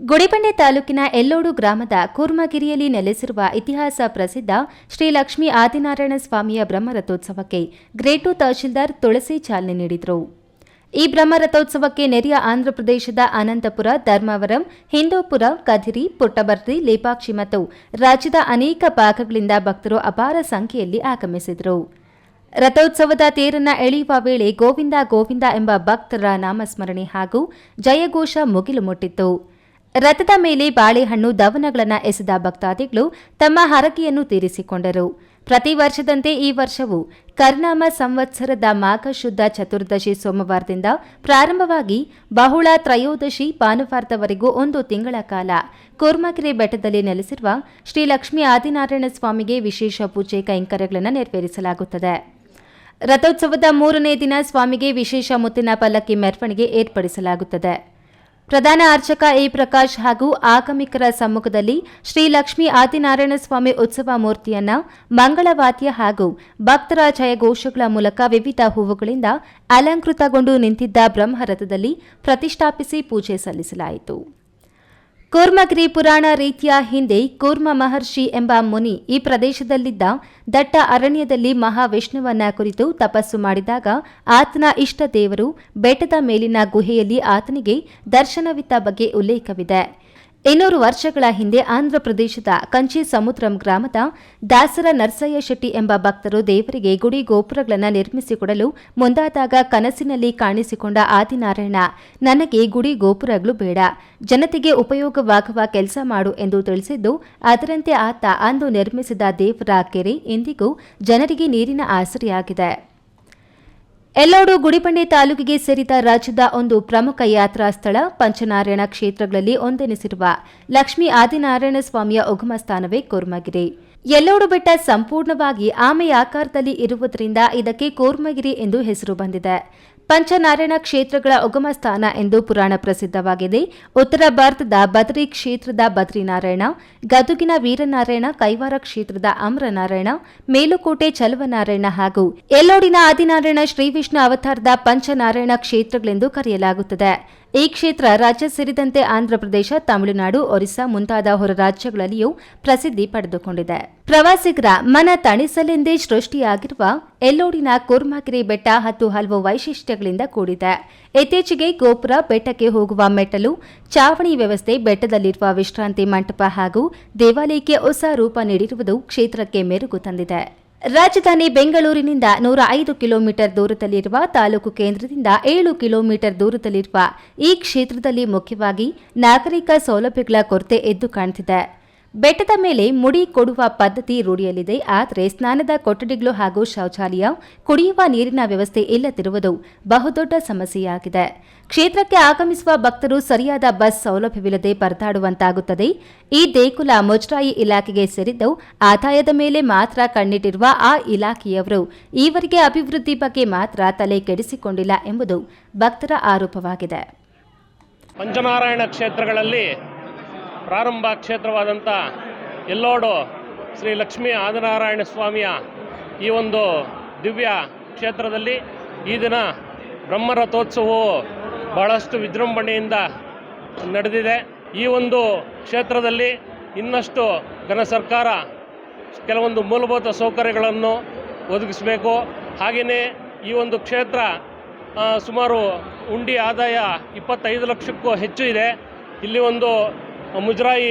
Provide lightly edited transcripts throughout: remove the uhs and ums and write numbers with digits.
ಗುಡಿಬಂಡೆ ತಾಲೂಕಿನ ಎಲ್ಲೋಡು ಗ್ರಾಮದ ಕೂರ್ಮಗಿರಿಯಲ್ಲಿ ನೆಲೆಸಿರುವ ಇತಿಹಾಸ ಪ್ರಸಿದ್ಧ ಶ್ರೀ ಲಕ್ಷ್ಮೀ ಆದಿನಾರಾಯಣ ಸ್ವಾಮಿಯ ಬ್ರಹ್ಮರಥೋತ್ಸವಕ್ಕೆ ಗ್ರೇಡ್ 2 ತಹಶೀಲ್ದಾರ್ ತುಳಸಿ ಚಾಲನೆ ನೀಡಿದರು. ಈ ಬ್ರಹ್ಮರಥೋತ್ಸವಕ್ಕೆ ನೆರೆಯ ಆಂಧ್ರಪ್ರದೇಶದ ಅನಂತಪುರ, ಧರ್ಮವರಂ, ಹಿಂದೂಪುರ, ಕದಿರಿ, ಪುಟ್ಟಬರ್ತಿ, ಲೇಪಾಕ್ಷಿ ಮತ್ತು ರಾಜ್ಯದ ಅನೇಕ ಭಾಗಗಳಿಂದ ಭಕ್ತರು ಅಪಾರ ಸಂಖ್ಯೆಯಲ್ಲಿ ಆಗಮಿಸಿದರು. ರಥೋತ್ಸವದ ತೇರನ್ನ ಎಳೆಯುವ ವೇಳೆ ಗೋವಿಂದ ಗೋವಿಂದ ಎಂಬ ಭಕ್ತರ ನಾಮಸ್ಮರಣೆ ಹಾಗೂ ಜಯಘೋಷ ಮುಗಿಲು ಮುಟ್ಟಿತ್ತು. ರಥದ ಮೇಲೆ ಬಾಳೆಹಣ್ಣು, ದವನಗಳನ್ನು ಎಸೆದ ಭಕ್ತಾದಿಗಳು ತಮ್ಮ ಹರಕೆಯನ್ನು ತೀರಿಸಿಕೊಂಡರು. ಪ್ರತಿ ವರ್ಷದಂತೆ ಈ ವರ್ಷವೂ ಕರ್ನಾಮ ಸಂವತ್ಸರದ ಮಾಘ ಶುದ್ಧ ಚತುರ್ದಶಿ ಸೋಮವಾರದಿಂದ ಪ್ರಾರಂಭವಾಗಿ ಬಹುಳ ತ್ರಯೋದಶಿ ಭಾನುವಾರದವರೆಗೂ 1 ತಿಂಗಳ ಕಾಲ ಕೂರ್ಮಗಿರಿ ಬೆಟ್ಟದಲ್ಲಿ ನೆಲೆಸಿರುವ ಶ್ರೀ ಲಕ್ಷ್ಮೀ ಆದಿನಾರಾಯಣ ಸ್ವಾಮಿಗೆ ವಿಶೇಷ ಪೂಜೆ ಕೈಂಕರ್ಯಗಳನ್ನು ನೆರವೇರಿಸಲಾಗುತ್ತದೆ. ರಥೋತ್ಸವದ 3ನೇ ದಿನ ಸ್ವಾಮಿಗೆ ವಿಶೇಷ ಮುತ್ತಿನ ಪಲ್ಲಕ್ಕಿ ಮೆರವಣಿಗೆ ಏರ್ಪಡಿಸಲಾಗುತ್ತದೆ. ಪ್ರಧಾನ ಅರ್ಚಕ ಎ ಪ್ರಕಾಶ್ ಹಾಗೂ ಆಗಮಿಕರ ಸಮ್ಮುಖದಲ್ಲಿ ಶ್ರೀ ಲಕ್ಷ್ಮೀ ಆದಿನಾರಾಯಣ ಸ್ವಾಮಿ ಉತ್ಸವ ಮೂರ್ತಿಯನ್ನ ಮಂಗಳವಾದ್ಯ ಹಾಗೂ ಭಕ್ತರ ಜಯಘೋಷಗಳ ಮೂಲಕ ವಿವಿಧ ಹೂವುಗಳಿಂದ ಅಲಂಕೃತಗೊಂಡು ನಿಂತಿದ್ದ ಬ್ರಹ್ಮರಥದಲ್ಲಿ ಪ್ರತಿಷ್ಠಾಪಿಸಿ ಪೂಜೆ ಸಲ್ಲಿಸಲಾಯಿತು. ಕೂರ್ಮಗಿರಿ ಪುರಾಣ ರೀತಿಯ ಹಿಂದೆ ಕೂರ್ಮ ಮಹರ್ಷಿ ಎಂಬ ಮುನಿ ಈ ಪ್ರದೇಶದಲ್ಲಿದ್ದ ದಟ್ಟ ಅರಣ್ಯದಲ್ಲಿ ಮಹಾವಿಷ್ಣುವನ್ನ ಕುರಿತು ತಪಸ್ಸು ಮಾಡಿದಾಗ ಆತನ ಇಷ್ಟ ದೇವರು ಬೆಟ್ಟದ ಮೇಲಿನ ಗುಹೆಯಲ್ಲಿ ಆತನಿಗೆ ದರ್ಶನವಿತ್ತ ಬಗ್ಗೆ ಉಲ್ಲೇಖವಿದೆ. 200 ವರ್ಷಗಳ ಹಿಂದೆ ಆಂಧ್ರಪ್ರದೇಶದ ಕಂಚಿ ಸಮುದ್ರಂ ಗ್ರಾಮದ ದಾಸರ ನರಸಯ್ಯ ಶೆಟ್ಟಿ ಎಂಬ ಭಕ್ತರು ದೇವರಿಗೆ ಗುಡಿ ಗೋಪುರಗಳನ್ನು ನಿರ್ಮಿಸಿಕೊಡಲು ಮುಂದಾದಾಗ ಕನಸಿನಲ್ಲಿ ಕಾಣಿಸಿಕೊಂಡ ಆದಿನಾರಾಯಣ, ನನಗೆ ಗುಡಿ ಗೋಪುರಗಳು ಬೇಡ, ಜನತೆಗೆ ಉಪಯೋಗವಾಗುವ ಕೆಲಸ ಮಾಡು ಎಂದು ತಿಳಿಸಿದ್ದು, ಅದರಂತೆ ಆತ ಅಂದು ನಿರ್ಮಿಸಿದ ದೇವರ ಕೆರೆ ಇಂದಿಗೂ ಜನರಿಗೆ ನೀರಿನ ಆಸರೆಯಾಗಿದೆ. ಎಲ್ಲೋಡು ಗುಡಿಬಂಡೆ ತಾಲೂಕಿಗೆ ಸೇರಿದ ರಾಜ್ಯದ ಒಂದು ಪ್ರಮುಖ ಯಾತ್ರಾ ಸ್ಥಳ, ಪಂಚನಾರಾಯಣ ಕ್ಷೇತ್ರಗಳಲ್ಲಿ ಒಂದೆನಿಸಿರುವ ಲಕ್ಷ್ಮೀ ಆದಿನಾರಾಯಣ ಸ್ವಾಮಿಯ ಉಗಮ ಸ್ಥಾನವೇ ಕೂರ್ಮಗಿರಿ. ಎಲ್ಲೋಡು ಬೆಟ್ಟ ಸಂಪೂರ್ಣವಾಗಿ ಆಮೆಯ ಆಕಾರದಲ್ಲಿ ಇರುವುದರಿಂದ ಇದಕ್ಕೆ ಕೂರ್ಮಗಿರಿ ಎಂದು ಹೆಸರು ಬಂದಿದೆ. ಪಂಚನಾರಾಯಣ ಕ್ಷೇತ್ರಗಳ ಉಗಮ ಸ್ಥಾನ ಎಂದು ಪುರಾಣ ಪ್ರಸಿದ್ಧವಾಗಿದೆ. ಉತ್ತರ ಭಾರತದ ಬದರಿ ಕ್ಷೇತ್ರದ ಬದ್ರಿನಾರಾಯಣ, ಗದುಗಿನ ವೀರನಾರಾಯಣ, ಕೈವಾರ ಕ್ಷೇತ್ರದ ಅಮರನಾರಾಯಣ, ಮೇಲುಕೋಟೆ ಚಲುವನಾರಾಯಣ ಹಾಗೂ ಎಲ್ಲೋಡಿನ ಆದಿನಾರಾಯಣ ಶ್ರೀ ವಿಷ್ಣು ಅವತಾರದ ಪಂಚನಾರಾಯಣ ಕ್ಷೇತ್ರಗಳೆಂದು ಕರೆಯಲಾಗುತ್ತದೆ. ಈ ಕ್ಷೇತ್ರ ರಾಜ್ಯ ಸೇರಿದಂತೆ ಆಂಧ್ರಪ್ರದೇಶ, ತಮಿಳುನಾಡು, ಒರಿಸ್ಸಾ ಮುಂತಾದ ಹೊರ ರಾಜ್ಯಗಳಲ್ಲಿಯೂ ಪ್ರಸಿದ್ಧಿ ಪಡೆದುಕೊಂಡಿದೆ. ಪ್ರವಾಸಿಗರ ಮನ ತಣಿಸಲೆಂದೇ ಸೃಷ್ಟಿಯಾಗಿರುವ ಎಲ್ಲೋಡಿನ ಕೂರ್ಮಗಿರಿ ಬೆಟ್ಟ 10 ಹಲವು ವೈಶಿಷ್ಟ್ಯಗಳಿಂದ ಕೂಡಿದೆ. ಇತ್ತೀಚೆಗೆ ಗೋಪುರ, ಬೆಟ್ಟಕ್ಕೆ ಹೋಗುವ ಮೆಟ್ಟಲು, ಚಾವಣಿ ವ್ಯವಸ್ಥೆ, ಬೆಟ್ಟದಲ್ಲಿರುವ ವಿಶ್ರಾಂತಿ ಮಂಟಪ ಹಾಗೂ ದೇವಾಲಯಕ್ಕೆ ಹೊಸ ರೂಪ ನೀಡಿರುವುದು ಕ್ಷೇತ್ರಕ್ಕೆ ಮೆರುಗು ತಂದಿದೆ. ರಾಜಧಾನಿ ಬೆಂಗಳೂರಿನಿಂದ 105 ಕಿಲೋಮೀಟರ್ ದೂರದಲ್ಲಿರುವ, ತಾಲೂಕು ಕೇಂದ್ರದಿಂದ 7 ಕಿಲೋಮೀಟರ್ ದೂರದಲ್ಲಿರುವ ಈ ಕ್ಷೇತ್ರದಲ್ಲಿ ಮುಖ್ಯವಾಗಿ ನಾಗರಿಕ ಸೌಲಭ್ಯಗಳ ಕೊರತೆ ಎದ್ದು ಕಾಣುತ್ತಿದೆ. ಬೆಟ್ಟದ ಮೇಲೆ ಮುಡಿ ಕೊಡುವ ಪದ್ಧತಿ ರೂಢಿಯಲ್ಲಿದೆ. ಆದರೆ ಸ್ನಾನದ ಕೊಠಡಿಗಳು ಹಾಗೂ ಶೌಚಾಲಯ, ಕುಡಿಯುವ ನೀರಿನ ವ್ಯವಸ್ಥೆ ಇಲ್ಲದಿರುವುದು ಬಹುದೊಡ್ಡ ಸಮಸ್ಯೆಯಾಗಿದೆ. ಕ್ಷೇತ್ರಕ್ಕೆ ಆಗಮಿಸುವ ಭಕ್ತರು ಸರಿಯಾದ ಬಸ್ ಸೌಲಭ್ಯವಿಲ್ಲದೆ ಪರದಾಡುವಂತಾಗುತ್ತದೆ. ಈ ದೇಗುಲ ಮುಜರಾಯಿ ಇಲಾಖೆಗೆ ಸೇರಿದ್ದು, ಆದಾಯದ ಮೇಲೆ ಮಾತ್ರ ಕಣ್ಣಿಟ್ಟಿರುವ ಆ ಇಲಾಖೆಯವರು ಈವರೆಗೆ ಅಭಿವೃದ್ಧಿ ಬಗ್ಗೆ ಮಾತ್ರ ತಲೆ ಕೆಡಿಸಿಕೊಂಡಿಲ್ಲ ಎಂಬುದು ಭಕ್ತರ ಆರೋಪವಾಗಿದೆ. ಪಂಚನಾರಾಯಣ ಕ್ಷೇತ್ರಗಳಲ್ಲಿ ಪ್ರಾರಂಭ ಕ್ಷೇತ್ರವಾದಂಥ ಎಲ್ಲೋಡು ಶ್ರೀ ಲಕ್ಷ್ಮೀ ಆದಿನಾರಾಯಣ ಸ್ವಾಮಿಯ ಈ ಒಂದು ದಿವ್ಯ ಕ್ಷೇತ್ರದಲ್ಲಿ ಈ ದಿನ ಬ್ರಹ್ಮರಥೋತ್ಸವವು ಬಹಳಷ್ಟು ವಿಜೃಂಭಣೆಯಿಂದ ನಡೆದಿದೆ. ಈ ಒಂದು ಕ್ಷೇತ್ರದಲ್ಲಿ ಇನ್ನಷ್ಟು ಘನ ಸರ್ಕಾರ ಕೆಲವೊಂದು ಮೂಲಭೂತ ಸೌಕರ್ಯಗಳನ್ನು ಒದಗಿಸಬೇಕು. ಹಾಗೆಯೇ ಈ ಒಂದು ಕ್ಷೇತ್ರ ಸುಮಾರು ಉಂಡಿ ಆದಾಯ 25 ಲಕ್ಷಕ್ಕೂ ಹೆಚ್ಚು ಇದೆ. ಇಲ್ಲಿ ಒಂದು ಮುಜರಾಯಿ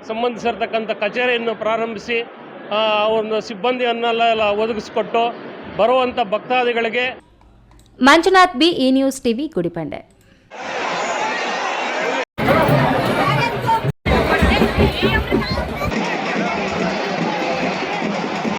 ಸಂಬಂಧಿಸಿರ್ತಕ್ಕಂಥ ಕಚೇರಿಯನ್ನು ಪ್ರಾರಂಭಿಸಿ ಒಂದು ಸಿಬ್ಬಂದಿಯನ್ನೆಲ್ಲ ಒದಗಿಸಿಕೊಟ್ಟು ಬರುವಂಥ ಭಕ್ತಾದಿಗಳಿಗೆ. Manjunath B, E news TV, Gudibande.